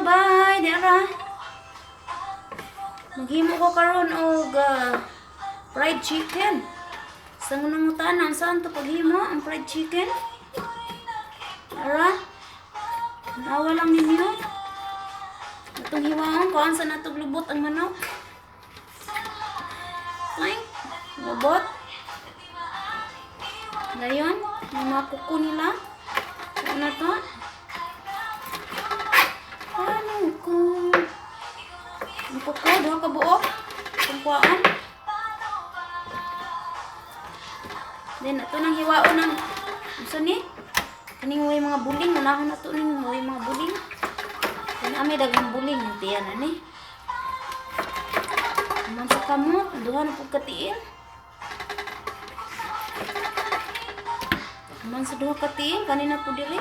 bay, dara. Maghimo ko karon og fried chicken. Sa unang utanan, saan to paghimo ang fried chicken? Dara. Nawa lang ninyo. Itong hiwaon ko, saan natong lubot ang manok? Ay, lubot. Ngayon, yung mga kuko nila. Ano to? Ano ko? Ang kuko, doon ka buok. Tungkuaan. Then, ito nang hiwaon ng... Ano ni? Kaning may mga buling. Manahon na ito ning may mga buling. Kaya may dagang buling. Hindi yan, ani. Naman sa kamot. Duha na po katiil. Naman sa duha katiil. Kanina po dili.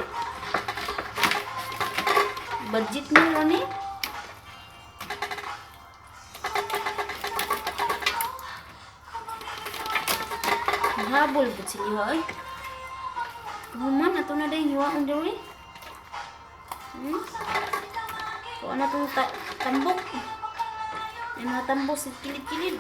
Budget nila ni. Habol po sila ay. Human, ato na dahil hiwaon dili. Kung ano itong tambok. May mga tambok sa kilid-kilid.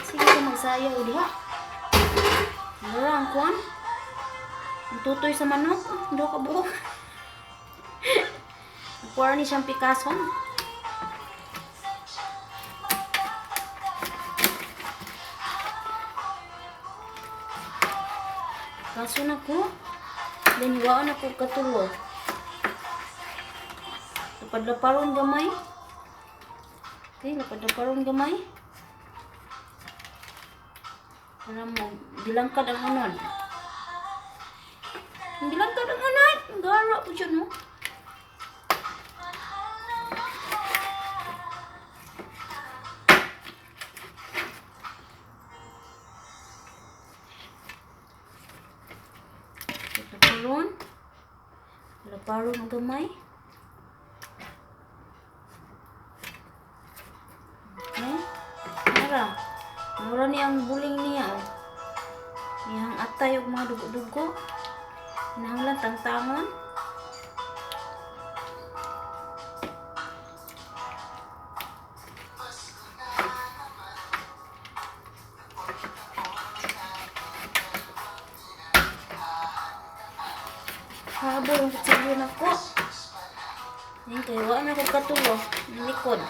Sige ko magsayaw diha. Dara ang kuwan. Ang tutoy sa manok. Hindi ka buhok. Kuwara ni siyang pikason. Kaso na ko. Then hiwaan ako katulo. Lapad-laparon gamay. Okay, lapad-laparon gamay. Para mo, bilangkad ang unod. Bilangkad ang unod. Gara po siya, no? Laparon ang gamay. Okay. Mara. Mura ni ang buling niya. Oh. Iyang atay og mga dugo-dugo. Nahanglan tangtangon. Habol ang kutsilyo na ko. Yan kayo, wala na ko katulo. Ang likod.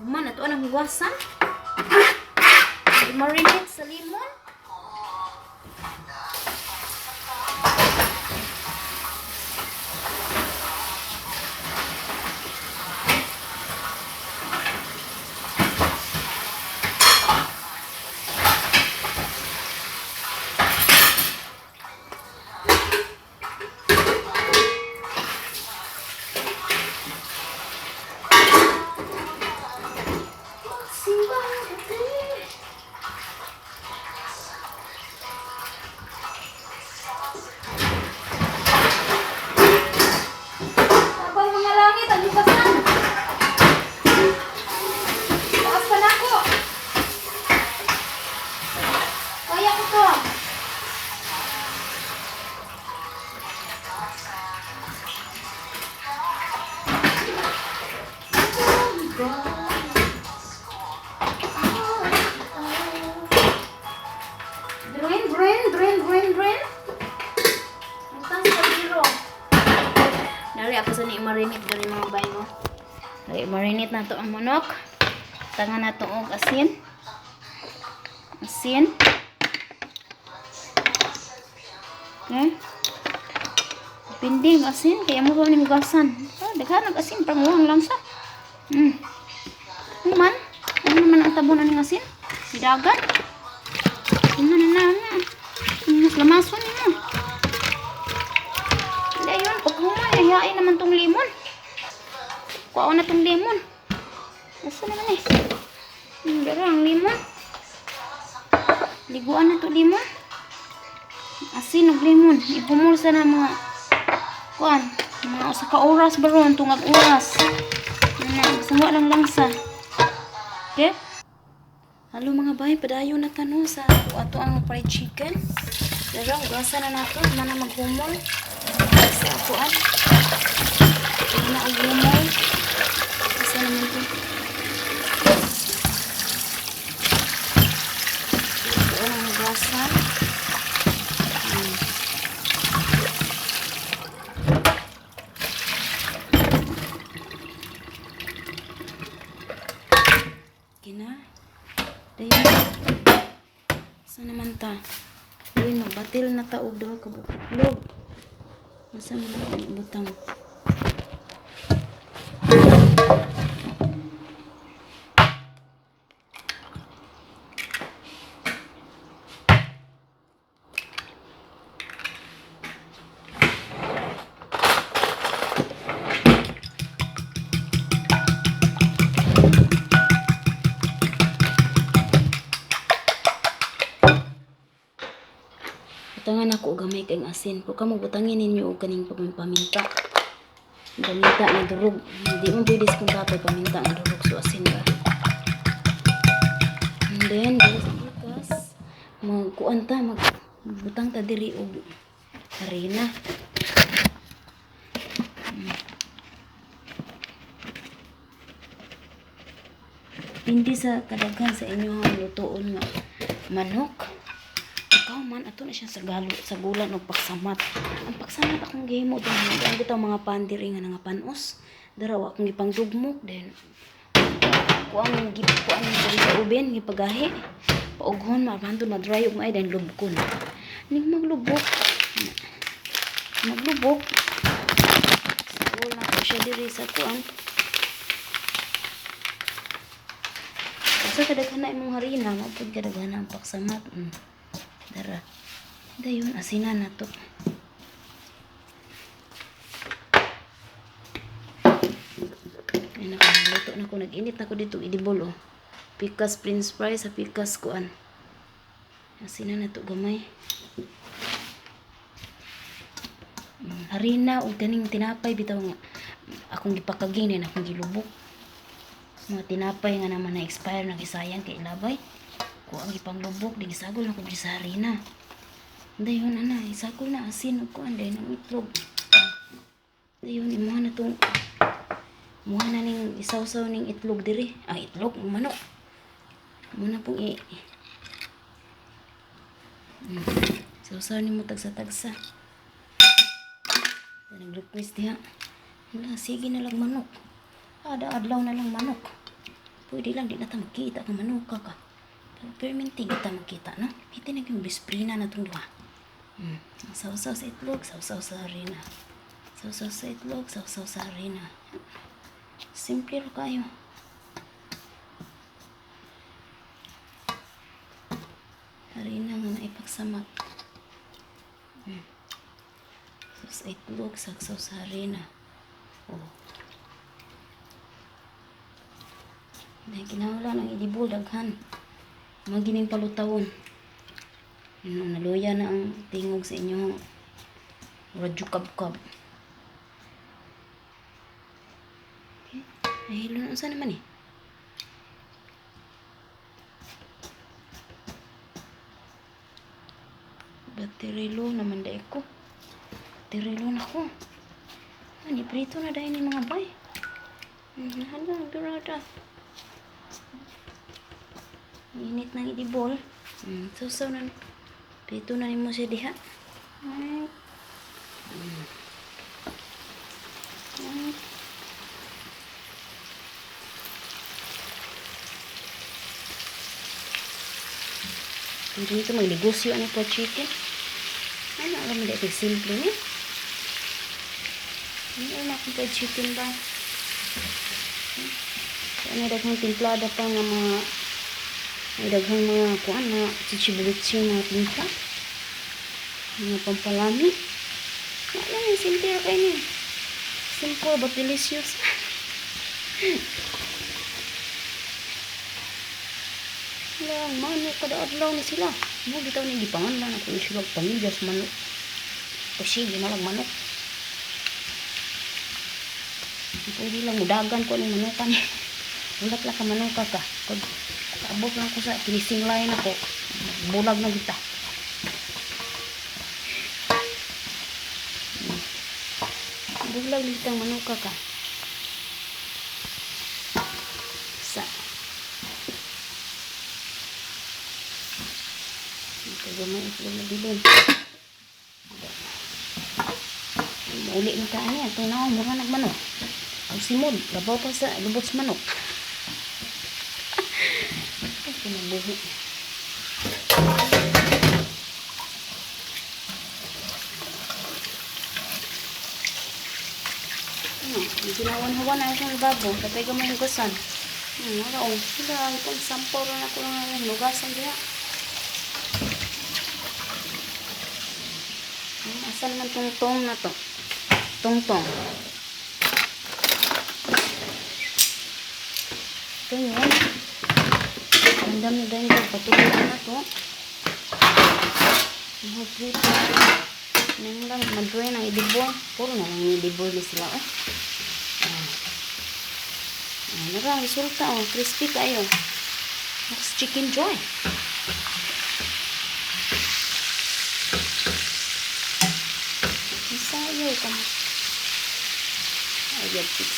Man, ito ang hiwasan. I-marinate sa limon. Drain. Ang sa biro. Dari ako sa ni-marinate dari mga bayo. Dari marinate na to ang manok. Tangan na to og asin. Asin. Okay. Pinding asin kaya mo ni hugasan. Daghan ang asin panguwang lang sa. Human, ano naman ang tabunan ng asin? Sidagan. Ano na. Mas lamason mo. Hindi yun. Pag human, ayain naman tong limon. Kuha na tong limon. Asa naman eh. Dara ang limon. Liguan na to limon. Asin ug limon. Ihumol sa na mga kuan. Mga usa ka oras baron tungag oras. Sawa lang langsa. Okay? Halo mga bay, padayon na tano sa ato ang fried chicken. Pero gasa na nato, mana maghumol. Sa kuan. Hindi na humol. Gasa naman to. Ito ang gasa. Kina. Dayon. Saan naman ta? Dayon, magbatil na taog daw ka buklog. Masa mo lang butang. Butangan ako og gamay kay asin. Kung kamo butangin ninyo og kaning paminta. Paminta na durog. Hindi mo pwede kung tapay paminta na durog so asin ba. And then bukas magkuan ta magbutang ta diri og harina. Hindi sa kadaghan sa inyong lutoon nga manok. Man ato na siya sa gulan og paksamat. Ang paksamat akong gihimo dahil ang bitaw mga pandiri nga nga panos. Darawa akong gipangdugmok then kuan diri sa uben gipagahi. Paughon mabantod madry og maay then lubkon. Ning maglubok. Sagol na ko siya diri sa kuan. Sa kadaghan na imong harina, mapud kadaghan ang paksamat. Dara. Dayon asinan na to. Ay nakaluto na ko, nag-init na ko dito idibol oh. Pikas french fries sa pikas kuan. Asinan na to gamay. Harina o kaning tinapay bitaw nga akong gipakaging din akong gilubok. Mga tinapay nga naman na expire nagisayang kay labay. Ang ipang lubok di gisagol na ko sa harina. Dayon ana isagol na asin ug kuan day ng itlog. Dayon imuha na tong muha na ning isawsaw ning itlog diri. Itlog manok. Muna pong sawsaw nimo tagsa-tagsa. Nag-request diha. Wala sige na lang manok. Ada adlaw na lang manok. Pwede lang di na ta makita ka manok ka. Pero minti kita makita, no? Ito na yung bisprina na itong duha. Sausaw sa itlog, sausaw sa harina. Sausaw sa itlog, sausaw sa harina. Simple ro kayo. Harina nga naipagsamat. Sausaw sa itlog, sausaw sa harina. Oh. Dahil kinahanglan ang idibol daghan. Magining palutawon. Naluya na ang tingog sa inyo. Radyo kab-kab. Okay. Nahilo na. Saan naman eh? Baterilo naman dahil ko. Baterilo na ko. Ani, prito na dahil ni mga bay. Hala, durada. Init na idibol. Susaw na. Pito na mo siya diha. Dito magnegosyo ano po chicken. Ano alam mo dito simple ni? Ano na kung chicken ba? Ano daghang timplada pa nga mga daghang mga kuan na chichiburitsi na timpla. Mga pampalami. Wala yung simple kayo ni. Simple but delicious. Lang, manok kada adlaw ni sila. Mo bitaw ni gipanganlan ako sila pamilya sa manok. Kasi di na lang manok. Pwede lang mudagan ko ng manukan. Ulat lang ka manuka ka. Pag abot lang ko sa kinising lain ako. Bulag na kita. Bulag lang kitang manuka ka. Sa. Ito gamay ito na bilin. Mauli na ka niya. Itong naong mura nagmanok. Ang simod. Labaw pa sa lubot sa manok. Ay, pinabuhi. Ginawan-hawan na isang babo. Tapay ka may hugasan. Naraong. Sila, itong sampor na ako ng hugasan diya. Asan man tong-tong na to? Tong-tong. Ito yun. Ang dami-dami patuloy na to. Mahapito. Nang lang, madroy ng idibor. Puro na lang idibor na sila. Nara, resulta. Crispy kayo. Next chicken joy. Isayaw ka mo. Ayan, fix.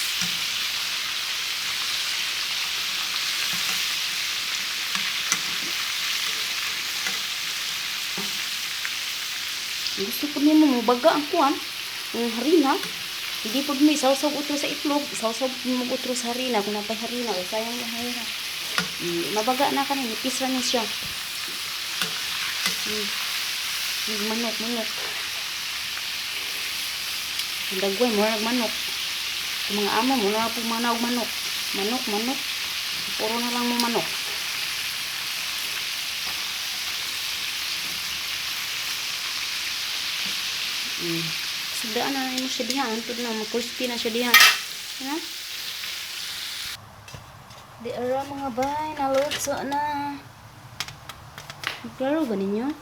Gusto po niyo mo baga ang kuwan. Ang harina. Hindi po may sausaw utro sa itlog. Sausaw mo utro sa harina. Kung napay harina. Sayang na harina. Mabaga na ka na. Nipis na siya. Manok. Ang dagway mo na manok. Yung mga amo mo na po manaw manok. Manok. Puro na lang mo manok. Sudaan na mo siya diha. Antod na, mag-crispy na siya diha. Ha? Di ara mga bay, nalutso na. Klaro ba ninyo?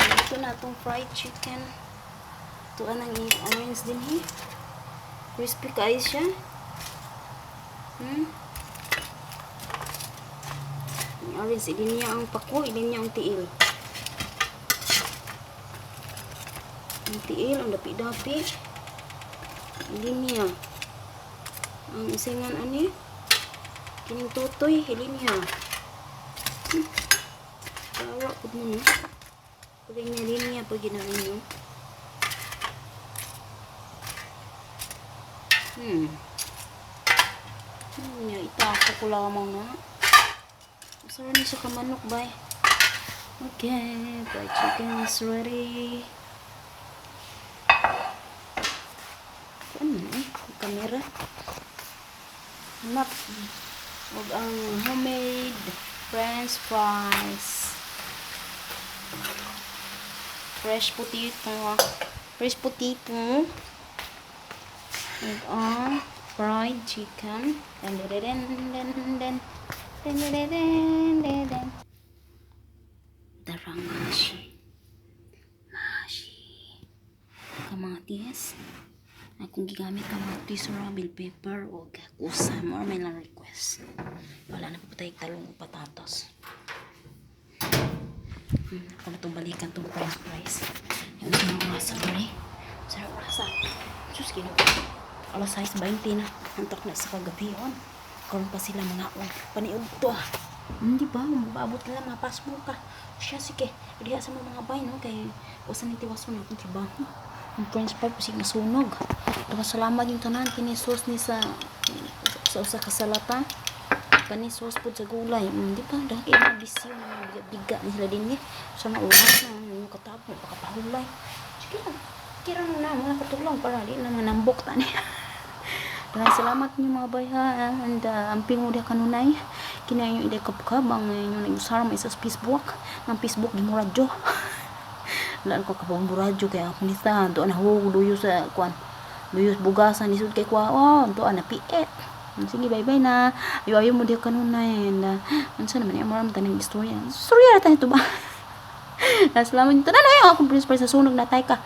Ito na itong fried chicken. Ito anang i-arrange din hi. Crispy kayo siya. I-arrange, idin niya ang pako, idin niya ang tiil. Ang tiil, ang dapi-dapi. Idin niya. Ang isingan ani. Kining tutoy, idin niya. Tawa po mo. Pwede niya din niya pag ginawa niyo. Itako ko lamang na. Masarap niya sa kamanok, bay. Okay, fried chicken is ready. Ano kamera? Map. Huwag ang homemade French fries. Fresh potato. Huwag ang fried chicken. Darangashi. Kamatis. Akong gigamit kamatis or bell pepper o kusa mo may lang request. Wala na papatay talong o patatas. Ako na itong balikan itong french fries. Yung isang rasa rin. Sarap rasa. Sus, alas 6:20 na. Antok na sa kagabion. Karoon pa sila mga paniod to. Hindi ba? Mababot nila mapasmo ka. Siya sige. Diha sa mga bay no. Kaya usan itiwason akong trabaho. Ang french fries pasig nasunog. Salamat yung tanan. Kinisos ni sa usa ka salata. Kanisos po sa gulay. Hindi pa. Dahil na bisyo na biga ni sila din eh. Sa mauras na. Yung katapon. Pakapahulay. Sige lang. Kira na mga katulong para di na manambok tani. Salamat niyo mga bayhan. And amping udah kanunay. Kinayo ide kapkabang yung nag-usara may sa Facebook. Ng Facebook di mo radyo. Laan ko kapag radyo kaya ako nita. Doon na huwag luyo sa kwan. Luyos bugasan isud kay kwa. Oh, doon na piet. Sige, bye-bye na. Ayaw mo diya kanuna and ano sa naman yung maraming tanong istorya. Istorya na tayo ito ba? Salamat nito na lang akong principal sa sunog na tayo ka.